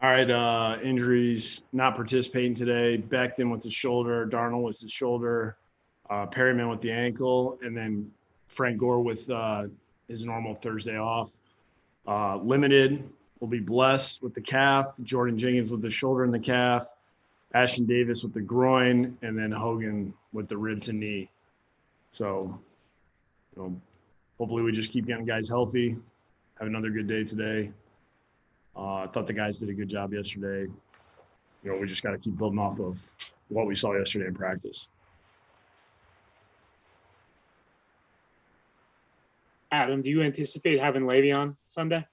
All right, injuries, not participating today. Becton with the shoulder, Darnold with the shoulder, Perryman with the ankle, and then Frank Gore with his normal Thursday off. Limited will be Bless with the calf, Jordan Jenkins with the shoulder and the calf, Ashton Davis with the groin, and then Hogan with the ribs and knee. So, hopefully we just keep getting guys healthy, have another good day today. I thought the guys did a good job yesterday. We just got to keep building off of what we saw yesterday in practice. Adam, do you anticipate having Le'Veon Sunday?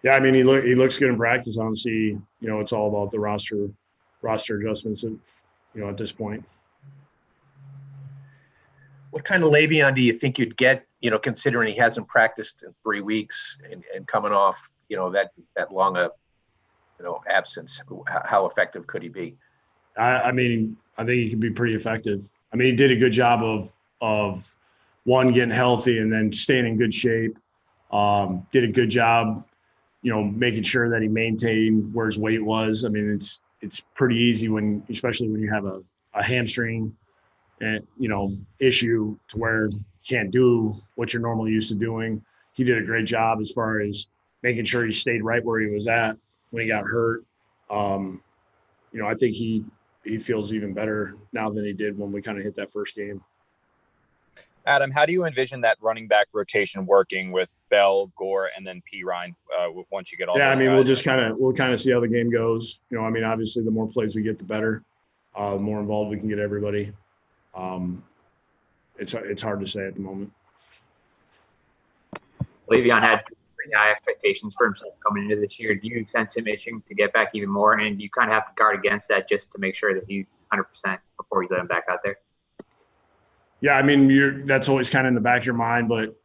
Yeah, I mean, he looks good in practice. Honestly, it's all about the roster adjustments, at this point. What kind of Le'Veon do you think you'd get, considering he hasn't practiced in 3 weeks and coming off, that long absence? How effective could he be? I think he could be pretty effective. I mean, he did a good job of one, getting healthy and then staying in good shape. Did a good job, making sure that he maintained where his weight was. I mean, it's pretty easy especially when you have a hamstring and issue to where you can't do what you're normally used to doing. He did a great job as far as making sure he stayed right where he was at when he got hurt. I think he feels even better now than he did when we kind of hit that first game. Adam, how do you envision that running back rotation working with Bell, Gore, and then Pirine once you get all? Yeah, those guys? we'll kind of see how the game goes. Obviously, the more plays we get, the better. The more involved we can get everybody. It's hard to say at the moment. Le'Veon had pretty high expectations for himself coming into this year. Do you sense him itching to get back even more? And you kind of have to guard against that just to make sure that he's 100% before you let him back out there? Yeah, I mean, that's always kind of in the back of your mind, but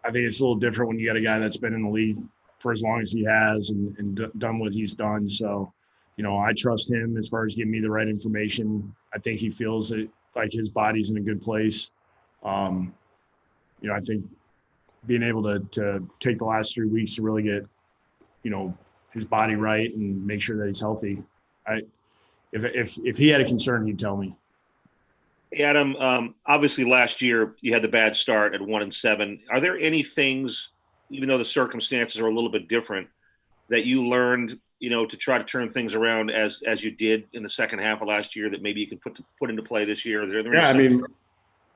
I think it's a little different when you got a guy that's been in the league for as long as he has and done what he's done. So, I trust him as far as giving me the right information. I think he feels like his body's in a good place. I think being able to take the last 3 weeks to really get, his body right and make sure that he's healthy. If he had a concern, he'd tell me. Adam, obviously last year you had the bad start at 1-7. Are there any things, even though the circumstances are a little bit different, that you learned, to try to turn things around as you did in the second half of last year that maybe you can put into play this year?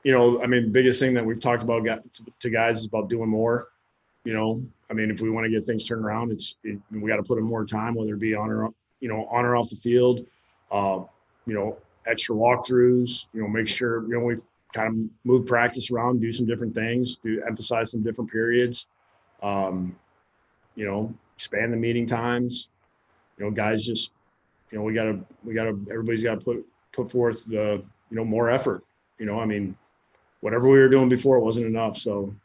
Yeah, the biggest thing that we've talked about to guys is about doing more. If we want to get things turned around, we got to put in more time, whether it be on or off the field. Extra walkthroughs, make sure, we've kind of moved practice around, do some different things, emphasize some different periods, expand the meeting times, guys just, everybody's got to put forth the, more effort, whatever we were doing before, it wasn't enough. So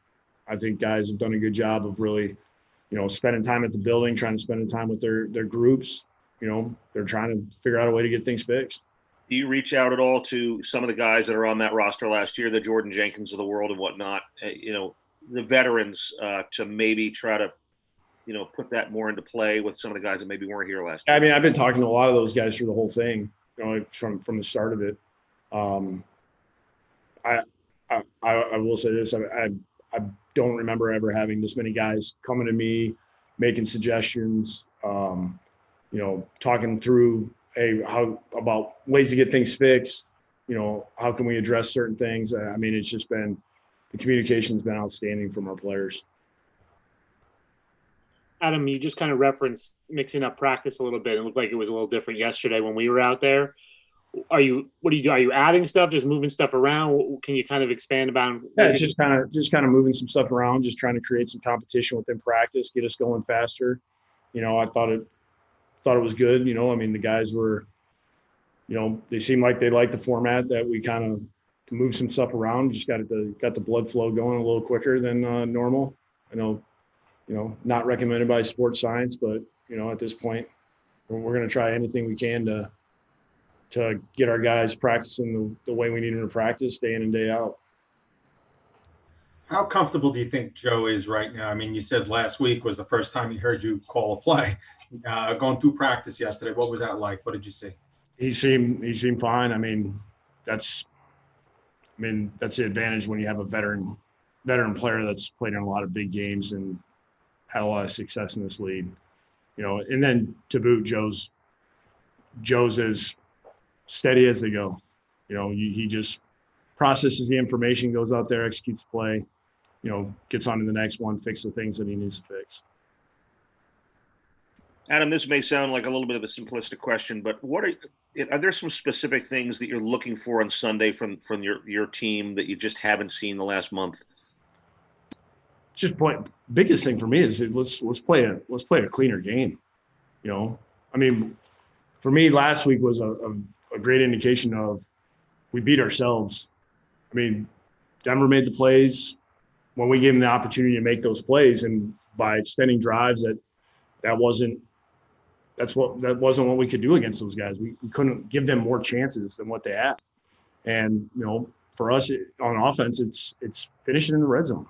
I think guys have done a good job of really, spending time at the building, trying to spend time with their groups, they're trying to figure out a way to get things fixed. Do you reach out at all to some of the guys that are on that roster last year, the Jordan Jenkins of the world and whatnot, the veterans, to maybe try to, put that more into play with some of the guys that maybe weren't here last year? I've been talking to a lot of those guys through the whole thing, from the start of it. I will say this, I don't remember ever having this many guys coming to me, making suggestions, talking through, hey, how about ways to get things fixed? How can we address certain things? It's just been, the communication's been outstanding from our players. Adam, you just kind of referenced mixing up practice a little bit. It looked like it was a little different yesterday when we were out there. What do you do? Are you adding stuff, just moving stuff around? Can you kind of expand about? Yeah, it's just kind of moving some stuff around, just trying to create some competition within practice, get us going faster. I thought it was good. The guys were, they seemed like they liked the format that we kind of move some stuff around. Just got the blood flow going a little quicker than normal. I know, not recommended by sports science, but at this point, we're going to try anything we can to get our guys practicing the way we need them to practice day in and day out. How comfortable do you think Joe is right now? I mean, you said last week was the first time he heard you call a play. Going through practice yesterday, what was that like? What did you see? He seemed fine. That's that's the advantage when you have a veteran player that's played in a lot of big games and had a lot of success in this league. And then to boot, Joe's as steady as they go. He just processes the information, goes out there, executes the play, gets on to the next one, fix the things that he needs to fix. Adam, this may sound like a little bit of a simplistic question, but are there some specific things that you're looking for on Sunday from your team that you just haven't seen the last month? Biggest thing for me is let's play a cleaner game. For me, last week was a great indication of we beat ourselves. Denver made the plays when we gave them the opportunity to make those plays, and by extending drives, that wasn't what we could do against those guys. We couldn't give them more chances than what they had. And for us on offense, it's finishing in the red zone.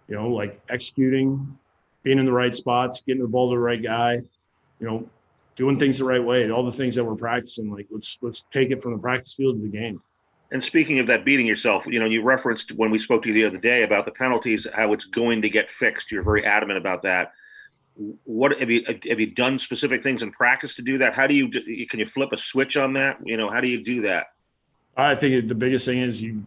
Like executing, being in the right spots, getting the ball to the right guy, doing things the right way, all the things that we're practicing. Like let's take it from the practice field to the game. And speaking of that, beating yourself, you referenced when we spoke to you the other day about the penalties, how it's going to get fixed. You're very adamant about that. What have you done specific things in practice to do that? How can you flip a switch on that? How do you do that? I think the biggest thing is you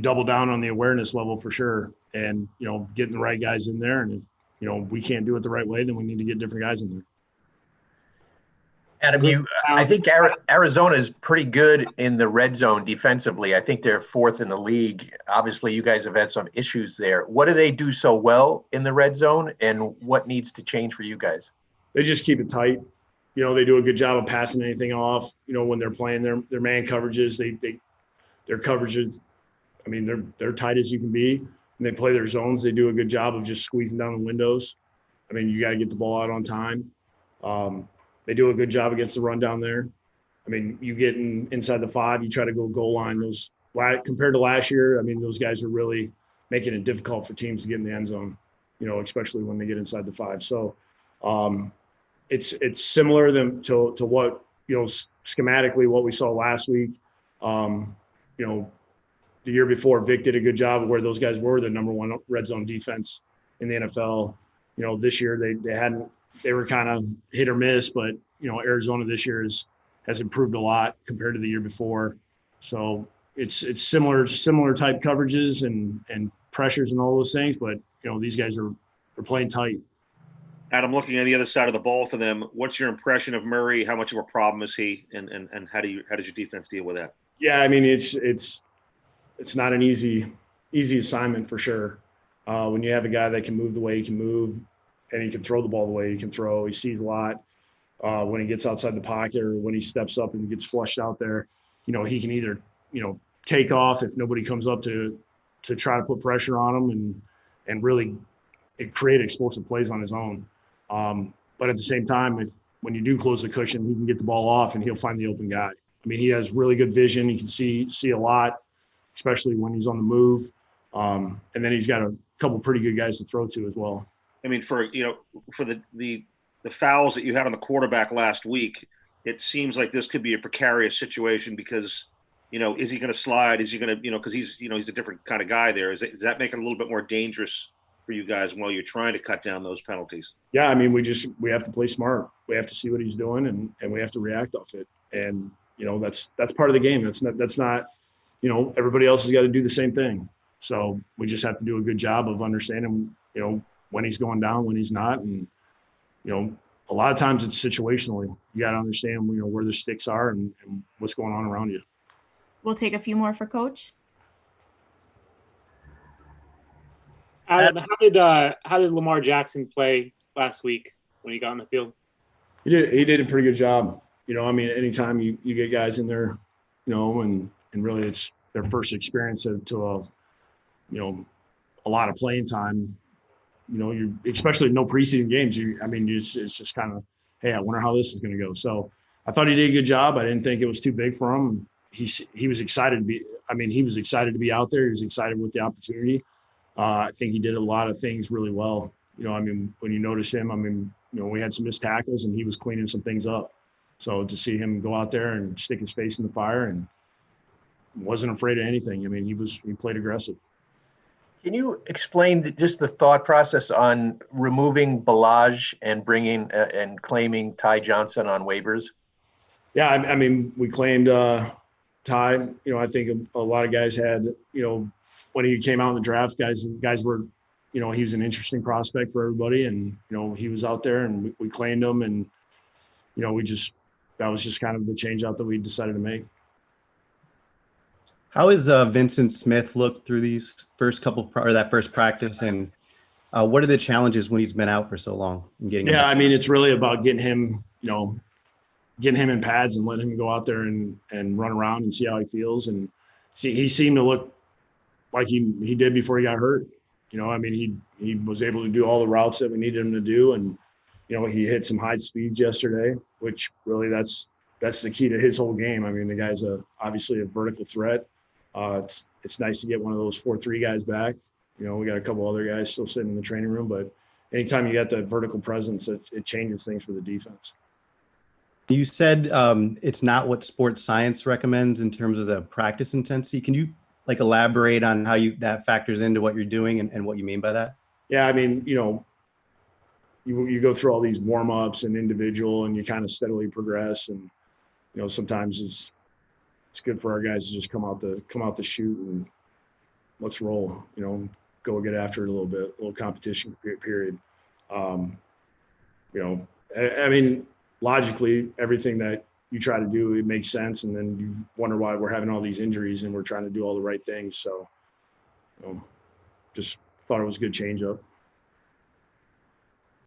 double down on the awareness level for sure, and getting the right guys in there. And if we can't do it the right way, then we need to get different guys in there. Adam, I think Arizona is pretty good in the red zone defensively. I think they're fourth in the league. Obviously, you guys have had some issues there. What do they do so well in the red zone, and what needs to change for you guys? They just keep it tight. They do a good job of passing anything off. When they're playing their man coverages, their coverages. They're tight as you can be. When they play their zones, they do a good job of just squeezing down the windows. You got to get the ball out on time. They do a good job against the run down there. You get inside the 5, you try to go goal line. Those compared to last year, those guys are really making it difficult for teams to get in the end zone, especially when they get inside the 5. So it's similar to what, schematically what we saw last week. The year before, Vic did a good job of where those guys were the number one red zone defense in the NFL. This year they were kind of hit or miss, but Arizona this year has improved a lot compared to the year before. So it's similar type coverages and pressures and all those things, but these guys are playing tight. Adam, looking at the other side of the ball for them, what's your impression of Murray? How much of a problem is he, and how did your defense deal with that? Yeah, it's not an easy assignment for sure. When you have a guy that can move the way he can move, and he can throw the ball the way he can throw. He sees a lot when he gets outside the pocket or when he steps up and gets flushed out there. He can either, take off if nobody comes up to try to put pressure on him and really create explosive plays on his own. But at the same time, when you do close the cushion, he can get the ball off and he'll find the open guy. He has really good vision. He can see a lot, especially when he's on the move. And then he's got a couple pretty good guys to throw to as well. For the fouls that you had on the quarterback last week, it seems like this could be a precarious situation because, is he going to slide? Is he going to, because he's a different kind of guy there. Does that make it a little bit more dangerous for you guys while you're trying to cut down those penalties? Yeah, we have to play smart. We have to see what he's doing and we have to react off it. And, that's part of the game. That's not, everybody else has got to do the same thing. So we just have to do a good job of understanding, when he's going down, when he's not. And, a lot of times it's situationally. You got to understand, where the sticks are and what's going on around you. We'll take a few more for Coach. Adam, how did Lamar Jackson play last week when he got on the field? He did a pretty good job. Anytime you get guys in there, and really it's their first experience to a lot of playing time. You especially no preseason games. It's just kind of, hey, I wonder how this is going to go. So I thought he did a good job. I didn't think it was too big for him. He was excited to be. He was excited to be out there. He was excited with the opportunity. I think he did a lot of things really well. You know, I mean, when you notice him, I mean, you know, we had some missed tackles and he was cleaning some things up. So to see him go out there and stick his face in the fire and wasn't afraid of anything. I mean, he played aggressive. Can you explain just the thought process on removing Balaj and bringing and claiming Ty Johnson on waivers? Yeah, I mean, we claimed Ty. You know, I think a lot of guys had, you know, when he came out in the draft, guys were, you know, he was an interesting prospect for everybody, and you know, he was out there, and we claimed him, and you know, that was just kind of the change out that we decided to make. How has Vincent Smith looked through these first couple or that first practice, and what are the challenges when he's been out for so long and getting? Yeah, I mean, it's really about getting him, you know, getting him in pads and letting him go out there and run around and see how he feels. And see, he seemed to look like he did before he got hurt. You know, I mean, he was able to do all the routes that we needed him to do, and you know, he hit some high speeds yesterday, which really that's the key to his whole game. I mean, the guy's obviously a vertical threat. It's nice to get one of those 4-3 guys back. You know, we got a couple other guys still sitting in the training room, but anytime you got that vertical presence, it changes things for the defense. You said it's not what sports science recommends in terms of the practice intensity. Can you like elaborate on how that factors into what you're doing and what you mean by that? Yeah, I mean, you know, you go through all these warm-ups and individual, and you kind of steadily progress, and you know, sometimes it's good for our guys to just come out the chute and let's roll, you know, go get after it a little competition period. You know, I mean, logically, everything that you try to do, it makes sense. And then you wonder why we're having all these injuries and we're trying to do all the right things. So, you know, just thought it was a good change up.